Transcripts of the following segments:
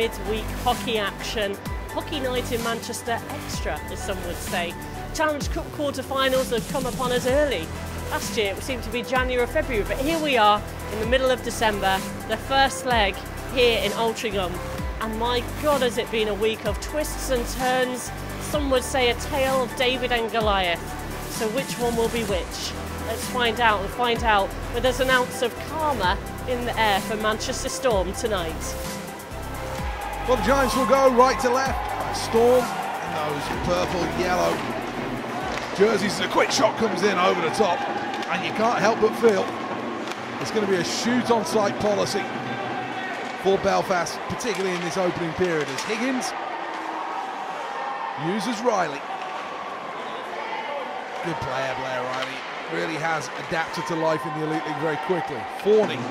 midweek hockey action. Hockey night in Manchester Extra, as some would say. Challenge Cup quarter-finals have come upon us early. Last year it seemed to be January or February, but here we are in the middle of December, the first leg here in Altrincham. And my God, has it been a week of twists and turns. Some would say a tale of David and Goliath. So which one will be which? Let's find out, and find out whether there's an ounce of karma in the air for Manchester Storm tonight. Well, the Giants will go right to left. Storm in those purple-yellow jerseys. A quick shot comes in over the top, and you can't help but feel it's going to be a shoot-on-sight policy for Belfast, particularly in this opening period, as Higgins uses Riley. Good player, Blair Riley. Really has adapted to life in the Elite League very quickly. Forney.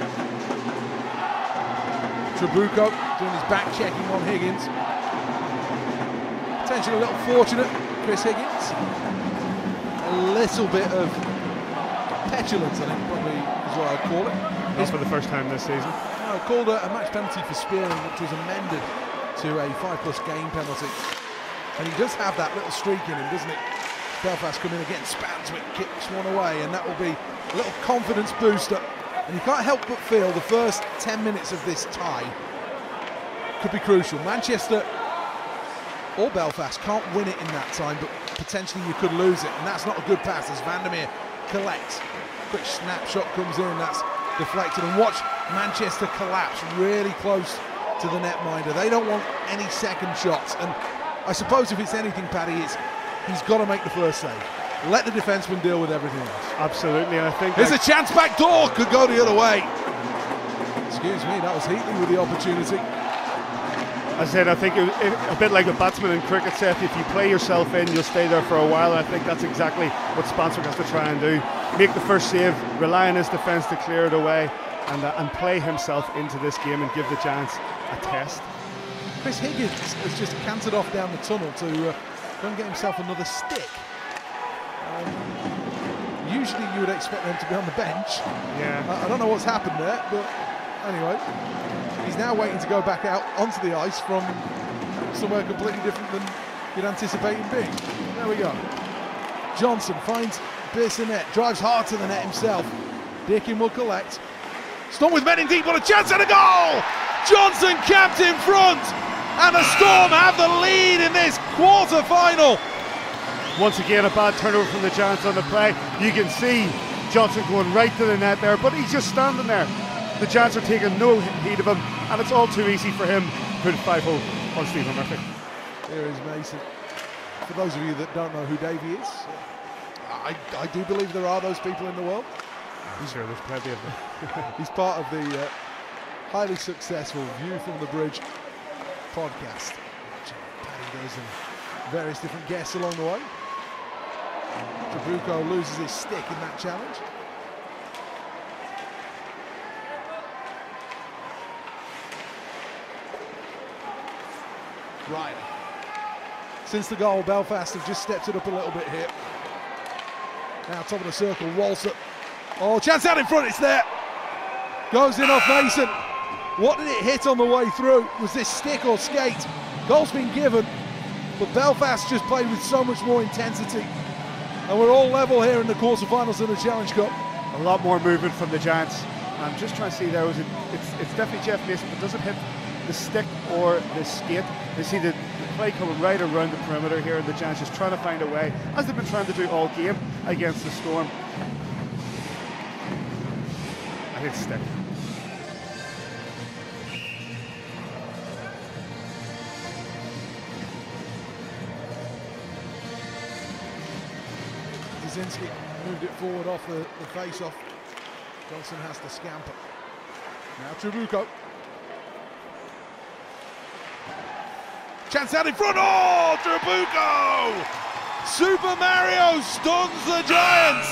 Trabuco doing his back checking on Higgins. Potentially a little fortunate, Chris Higgins. A little bit of petulance, I think, probably is what I'd call it. Not for the first time this season. No, called a match penalty for spearing, which was amended to a 5+ game penalty. And he does have that little streak in him, doesn't he? Belfast come in again, Spanswick kicks one away, and that will be a little confidence booster. And you can't help but feel the first 10 minutes of this tie could be crucial. Manchester or Belfast can't win it in that time, but potentially you could lose it, and that's not a good pass as Vandermeer collects. Quick snapshot comes in, that's deflected, and watch Manchester collapse really close to the netminder. They don't want any second shots, and I suppose if it's anything, Paddy, it's he's got to make the first save. Let the defenseman deal with everything else. Absolutely, and I think there's a chance back door, could go the other way. Excuse me, that was Heatley with the opportunity. As I said, I think a bit like a batsman in cricket, Seth, if you play yourself in, you'll stay there for a while, and I think that's exactly what Spanswick has to try and do. Make the first save, rely on his defence to clear it away, and play himself into this game and give the Giants a test. Chris Higgins has just cantered off down the tunnel to go and get himself another stick. Usually you would expect them to be on the bench. Yeah. I don't know what's happened there, but anyway, he's now waiting to go back out onto the ice from somewhere completely different than you'd anticipate him being. There we go. Johnson finds Bissonnette, drives hard to the net himself. Dickin will collect. Storm with men in deep, what a chance and a goal! Johnson capped in front, and the Storm have the lead in this quarter-final. Once again, a bad turnover from the Giants on the play. You can see Johnson going right to the net there, but he's just standing there. The Giants are taking no heed of him, and it's all too easy for him to put 5-0 on Stephen Murphy. Here is Mason. For those of you that don't know who Davey is, I do believe there are those people in the world. I'm sure there's plenty of them. He's part of the highly successful View from the Bridge podcast, which Paddy does, and various different guests along the way. Trabuco loses his stick in that challenge. Riley. Since the goal, Belfast have just stepped it up a little bit here. Now top of the circle, Walser. Oh, chance out in front, it's there. Goes in off Mason. What did it hit on the way through? Was this stick or skate? Goal's been given, but Belfast just played with so much more intensity. And we're all level here in the quarterfinals of the Challenge Cup. A lot more movement from the Giants. I'm just trying to see there was it's definitely Jeff Mason, but does it hit the stick or the skate? You see the play coming right around the perimeter here, and the Giants just trying to find a way, as they've been trying to do all game against the Storm. I think stick. Kaczynski moved it forward off the face-off. Johnson has to scamper. Now Trabuco. Chance out in front. Oh, Trabuco! Super Mario stuns the Giants.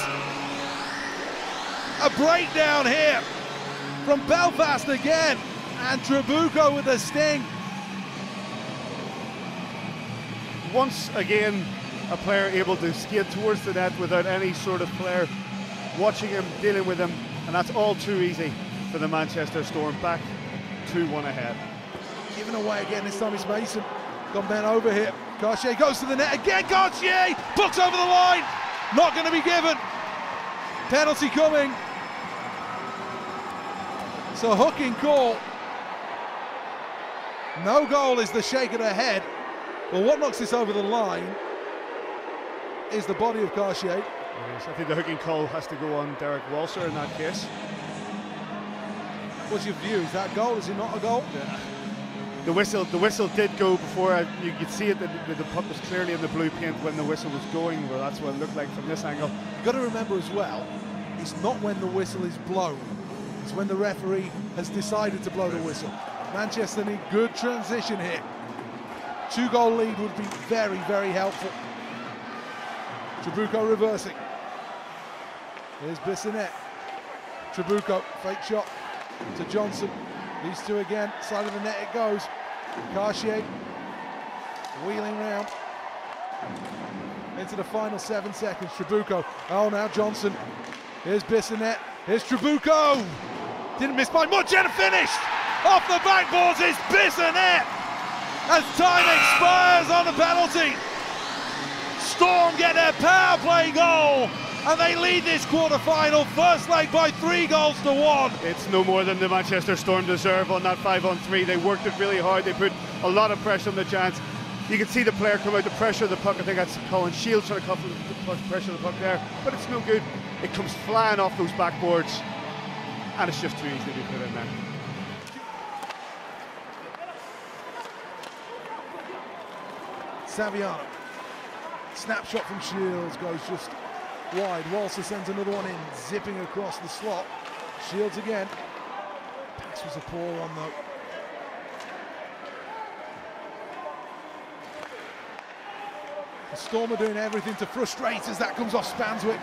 A breakdown here from Belfast again, and Trabuco with a sting. Once again, a player able to skate towards the net without any sort of player watching him, dealing with him, and that's all too easy for the Manchester Storm. Back 2-1 ahead. Given away again, this time it's Mason. Got Bennett over here. Cartier goes to the net again. Cartier pucks over the line. Not going to be given. Penalty coming. So hooking call. No goal is the shake of the head. Well, what knocks this over the line is the body of Cartier. Yes, I think the hooking call has to go on Derek Walser in that case. What's your view? Is that a goal? Is it not a goal? Yeah. The whistle did go before. You could see it. The puck was clearly in the blue paint when the whistle was going. Well, that's what it looked like from this angle. You've got to remember as well, it's not when the whistle is blown. It's when the referee has decided to blow the whistle. Manchester need good transition here. 2-goal lead would be very, very helpful. Trabuco reversing. Here's Bissonnette. Trabuco, fake shot to Johnson. These two again, side of the net it goes. Cartier wheeling round into the final 7 seconds. Trabuco, oh now Johnson. Here's Bissonnette, here's Trabuco. Didn't miss by much and finished! Off the backboards is Bissonnette as time expires on the penalty. Storm get their power play goal and they lead this quarter-final first leg by 3-1. It's no more than the Manchester Storm deserve on that 5-on-3. They worked it really hard. They put a lot of pressure on the Giants. You can see the player come out to pressure the puck. I think that's Colin Shields trying to cut the pressure the puck there, but it's no good. It comes flying off those backboards and it's just too easy to be put in there. Saviano, snapshot from Shields goes just wide. Walser sends another one in, zipping across the slot. Shields again. Pass was a poor one though. The Storm are doing everything to frustrate as that comes off Spanswick.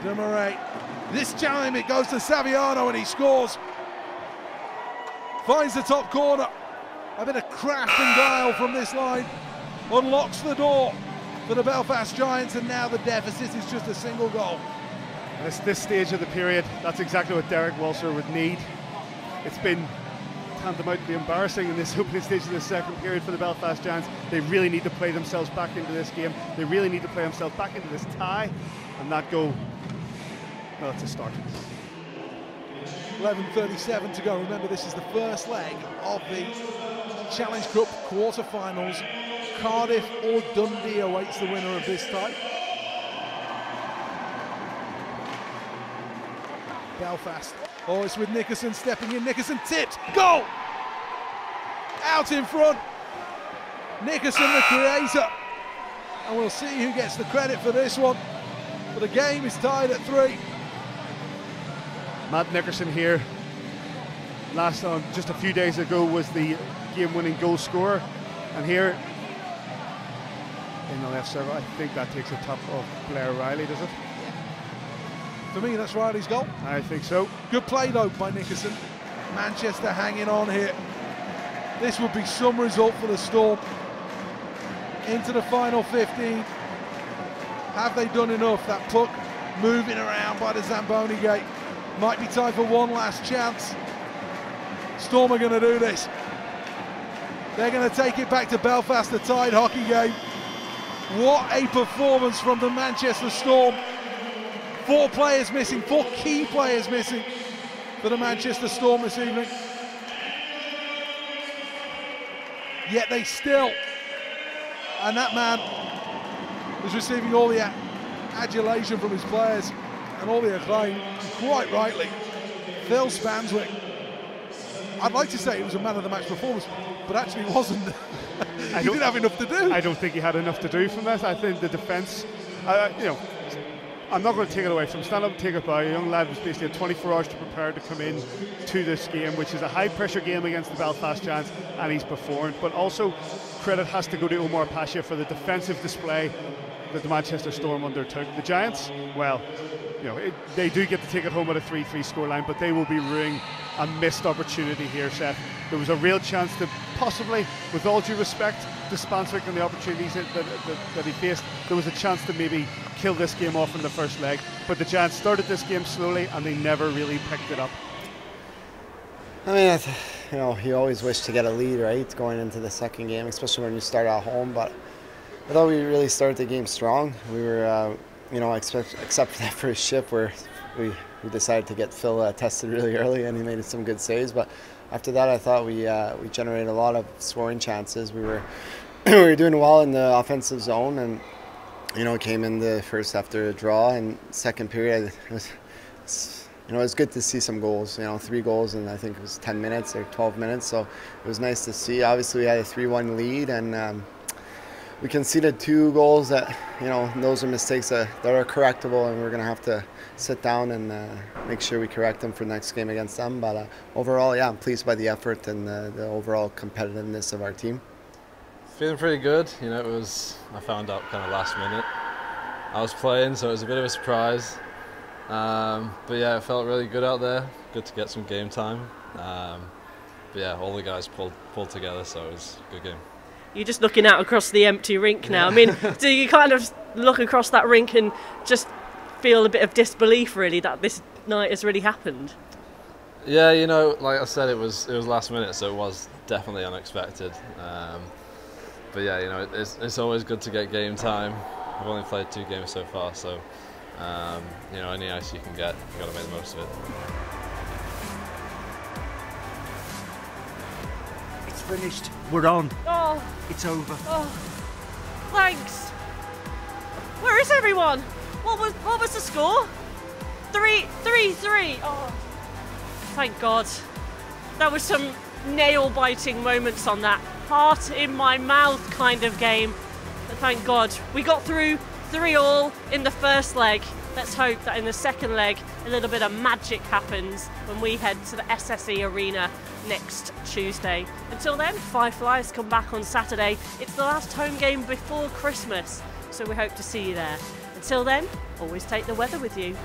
Demarais. This time it goes to Saviano and he scores. Finds the top corner. A bit of craft and guile from this line unlocks the door for the Belfast Giants, and now the deficit is just a single goal. This stage of the period, that's exactly what Derek Walser would need. It's been tantamoutly embarrassing in this opening stage of the second period for the Belfast Giants. They really need to play themselves back into this game. They really need to play themselves back into this tie, and that goal, well, it's a start. 11:37 to go. Remember, this is the first leg of the Challenge Cup quarter-finals. Cardiff or Dundee awaits the winner of this tie. Belfast. Oh, it's with Nickerson stepping in. Nickerson tipped. Goal! Out in front. Nickerson, the creator. And we'll see who gets the credit for this one. But the game is tied at 3. Matt Nickerson here, just a few days ago, was the game-winning goal scorer, and here in the left circle, I think that takes the top of Blair Riley, does it? For me, that's Riley's goal. I think so. Good play though by Nickerson. Manchester hanging on here. This would be some result for the Storm. Into the final 15. Have they done enough? That puck moving around by the Zamboni gate. Might be time for one last chance. Storm are going to do this. They're going to take it back to Belfast, the tied hockey game. What a performance from the Manchester Storm. 4 players missing, 4 key players missing for the Manchester Storm this evening. Yet they still, and that man is receiving all the adulation from his players and all the acclaim, quite rightly. Phil Spanswick. I'd like to say it was a man of the match performance, but actually it wasn't. He didn't have enough to do. I don't think he had enough to do from this. I think the defence, I'm not going to take it away from him. Stand up and take it by a young lad who's basically had 24 hours to prepare to come in to this game, which is a high pressure game against the Belfast Giants, and he's performed. But also credit has to go to Omar Pasha for the defensive display that the Manchester Storm undertook. The Giants, well, they do get to take it home at a 3-3 scoreline, but they will be ruining a missed opportunity here, Seth. There was a real chance to possibly, with all due respect to Spanswick and the opportunities that he faced, there was a chance to maybe kill this game off in the first leg, but the Giants started this game slowly and they never really picked it up. I mean, you know, you always wish to get a lead, right, going into the second game, especially when you start at home. But I thought we really started the game strong. We were, you know, except for that first shift where we decided to get Phil tested really early, and he made some good saves. But after that, I thought we generated a lot of scoring chances. We were we were doing well in the offensive zone, and you know, came in the first after a draw, and second period it was good to see some goals. You know, 3 goals in I think it was 10 minutes or 12 minutes. So it was nice to see. Obviously, we had a 3-1 lead, and we conceded 2 goals that, you know, those are mistakes that are correctable, and we're going to have to sit down and make sure we correct them for the next game against them. But overall, yeah, I'm pleased by the effort and the overall competitiveness of our team. Feeling pretty good. You know, I found out kind of last minute I was playing, so it was a bit of a surprise. But yeah, it felt really good out there. Good to get some game time. But yeah, all the guys pulled together, so it was a good game. You're just looking out across the empty rink now. I mean, do you kind of look across that rink and just feel a bit of disbelief, really, that this night has really happened? Yeah, you know, like I said, it was last minute, so it was definitely unexpected. But yeah, you know, it's always good to get game time. I've only played 2 games so far, so you know, any ice you can get, you got to make the most of it. It's finished. We're on. Oh, It's over. oh, thanks. Where is everyone? What was the score? 3-3. Oh, thank God. That was some nail-biting moments on that heart in my mouth kind of game. But thank God we got through 3-3 in the first leg. Let's hope that in the second leg a little bit of magic happens when we head to the SSE Arena next Tuesday. Until then, Five Flyers come back on Saturday. It's the last home game before Christmas, so we hope to see you there. Until then, always take the weather with you.